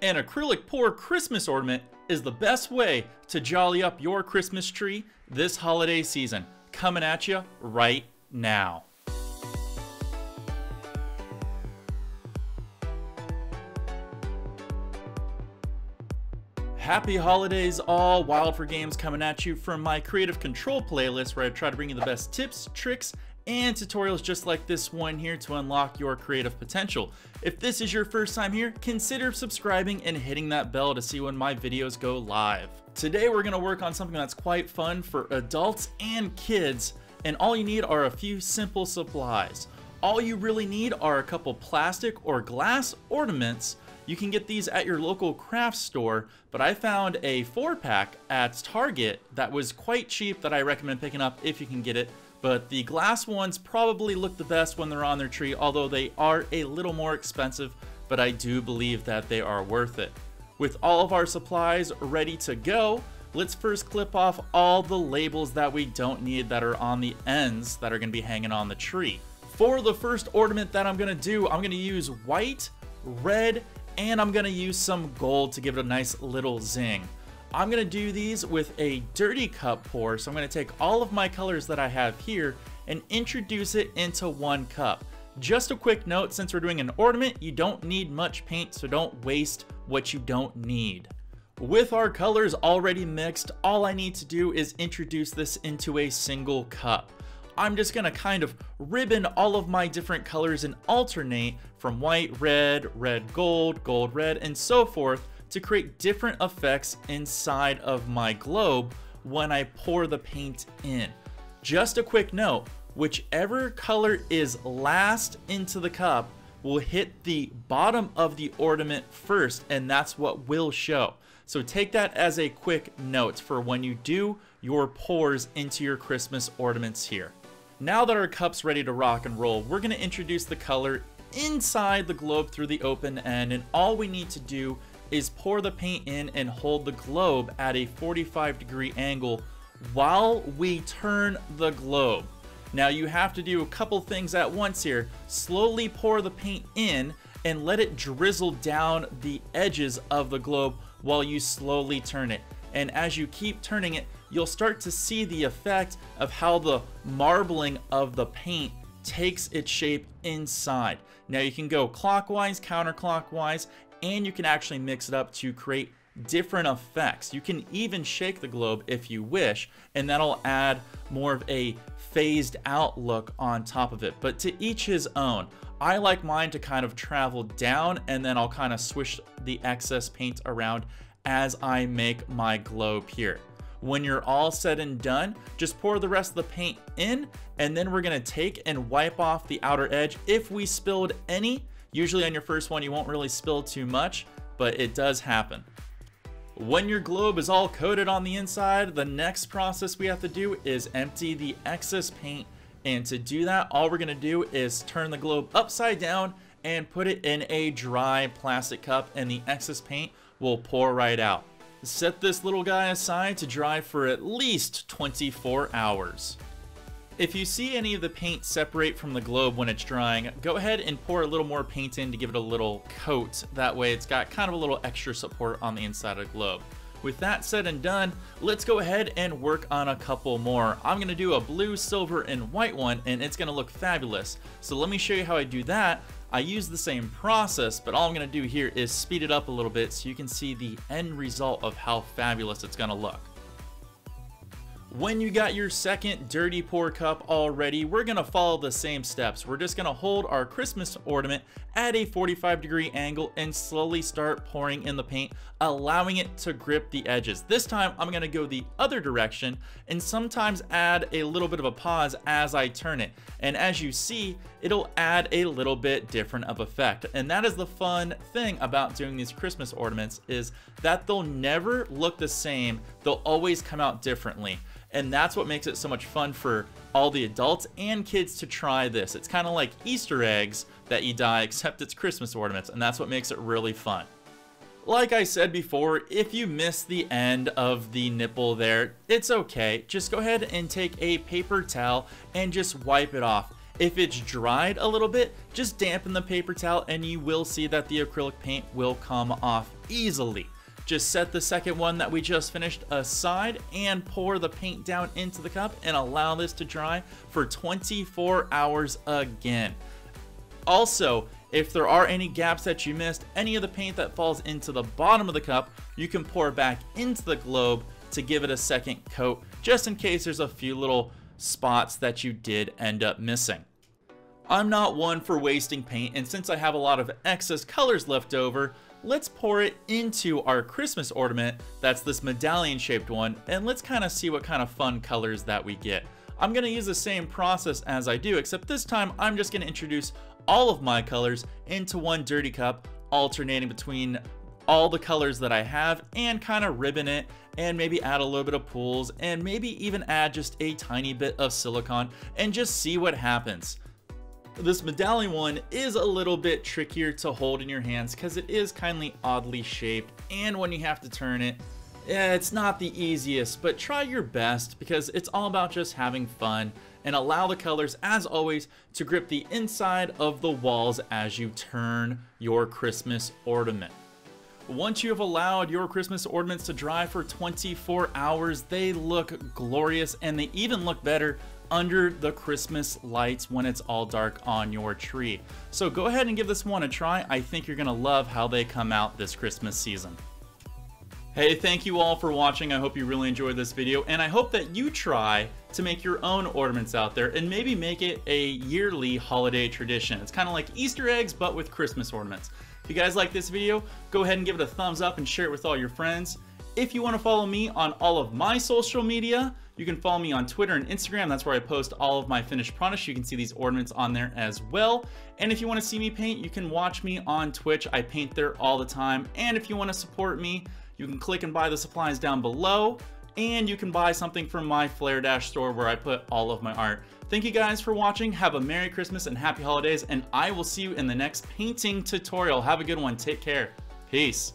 An acrylic pour Christmas ornament is the best way to jolly up your Christmas tree this holiday season. Coming at you right now. Happy holidays all, Wild for Games coming at you from my creative control playlist where I try to bring you the best tips, tricks, and tutorials just like this one here to unlock your creative potential. If this is your first time here, consider subscribing and hitting that bell to see when my videos go live. Today we're going to work on something that's quite fun for adults and kids, and all you need are a few simple supplies. All you really need are a couple plastic or glass ornaments. You can get these at your local craft store, but I found a 4-pack at Target that was quite cheap that I recommend picking up if you can get it. But the glass ones probably look the best when they're on their tree, although they are a little more expensive, but I do believe that they are worth it. With all of our supplies ready to go, let's first clip off all the labels that we don't need that are on the ends that are going to be hanging on the tree. For the first ornament that I'm going to do, I'm going to use white, red, and I'm gonna use some gold to give it a nice little zing. I'm gonna do these with a dirty cup pour, so I'm gonna take all of my colors that I have here and introduce it into one cup. Just a quick note, since we're doing an ornament, you don't need much paint, so don't waste what you don't need. With our colors already mixed, all I need to do is introduce this into a single cup. I'm just gonna kind of ribbon all of my different colors and alternate from white, red, red, gold, gold, red, and so forth to create different effects inside of my globe when I pour the paint in. Just a quick note, whichever color is last into the cup will hit the bottom of the ornament first, and that's what will show. So take that as a quick note for when you do your pours into your Christmas ornaments here. Now that our cup's ready to rock and roll, we're going to introduce the color inside the globe through the open end, and all we need to do is pour the paint in and hold the globe at a 45-degree angle while we turn the globe. Now you have to do a couple things at once here. Slowly pour the paint in and let it drizzle down the edges of the globe while you slowly turn it. And as you keep turning it, you'll start to see the effect of how the marbling of the paint takes its shape inside. Now you can go clockwise, counterclockwise, and you can actually mix it up to create different effects. You can even shake the globe if you wish, and that'll add more of a phased out look on top of it. But to each his own. I like mine to kind of travel down, and then I'll kind of swish the excess paint around as I make my globe here. When you're all said and done, just pour the rest of the paint in, and then we're gonna take and wipe off the outer edge if we spilled any. Usually on your first one you won't really spill too much, but it does happen. When your globe is all coated on the inside, the next process we have to do is empty the excess paint, and to do that all we're gonna do is turn the globe upside down and put it in a dry plastic cup, and the excess paint will pour right out. Set this little guy aside to dry for at least 24 hours. If you see any of the paint separate from the globe when it's drying, go ahead and pour a little more paint in to give it a little coat. That way it's got kind of a little extra support on the inside of the globe. With that said and done, let's go ahead and work on a couple more. I'm gonna do a blue, silver, and white one, and it's gonna look fabulous. So let me show you how I do that. I use the same process, but all I'm gonna do here is speed it up a little bit so you can see the end result of how fabulous it's gonna look. When you got your second dirty pour cup all ready, we're gonna follow the same steps. We're just gonna hold our Christmas ornament at a 45-degree angle and slowly start pouring in the paint, allowing it to grip the edges. This time I'm gonna go the other direction and sometimes add a little bit of a pause as I turn it. And as you see, it'll add a little bit different of effect. And that is the fun thing about doing these Christmas ornaments, is that they'll never look the same. They'll always come out differently. And that's what makes it so much fun for all the adults and kids to try this. It's kind of like Easter eggs that you dye, except it's Christmas ornaments, and that's what makes it really fun. Like I said before, if you miss the end of the nipple there, it's okay. Just go ahead and take a paper towel and just wipe it off. If it's dried a little bit, just dampen the paper towel and you will see that the acrylic paint will come off easily. Just set the second one that we just finished aside and pour the paint down into the cup and allow this to dry for 24 hours again. Also, if there are any gaps that you missed, any of the paint that falls into the bottom of the cup, you can pour back into the globe to give it a second coat, just in case there's a few little spots that you did end up missing. I'm not one for wasting paint, and since I have a lot of excess colors left over, let's pour it into our Christmas ornament. That's this medallion shaped one, and let's kind of see what kind of fun colors that we get. I'm going to use the same process as I do, except this time I'm just going to introduce all of my colors into one dirty cup, alternating between all the colors that I have and kind of ribbon it and maybe add a little bit of pools and maybe even add just a tiny bit of silicone and just see what happens. This medallion one is a little bit trickier to hold in your hands because it is kindly oddly shaped, and when you have to turn it, it's not the easiest, but try your best because it's all about just having fun, and allow the colors, as always, to grip the inside of the walls as you turn your Christmas ornament. Once you have allowed your Christmas ornaments to dry for 24 hours, they look glorious, and they even look better under the Christmas lights when it's all dark on your tree. So go ahead and give this one a try. I think you're gonna love how they come out this Christmas season. Hey, thank you all for watching. I hope you really enjoyed this video, and I hope that you try to make your own ornaments out there and maybe make it a yearly holiday tradition. It's kind of like Easter eggs, but with Christmas ornaments. If you guys like this video, go ahead and give it a thumbs up and share it with all your friends. If you want to follow me on all of my social media, you can follow me on Twitter and Instagram. That's where I post all of my finished products. You can see these ornaments on there as well. And if you want to see me paint, you can watch me on Twitch. I paint there all the time. And if you want to support me, you can click and buy the supplies down below. And you can buy something from my Flare Dash store where I put all of my art. Thank you guys for watching. Have a Merry Christmas and Happy Holidays. And I will see you in the next painting tutorial. Have a good one. Take care. Peace.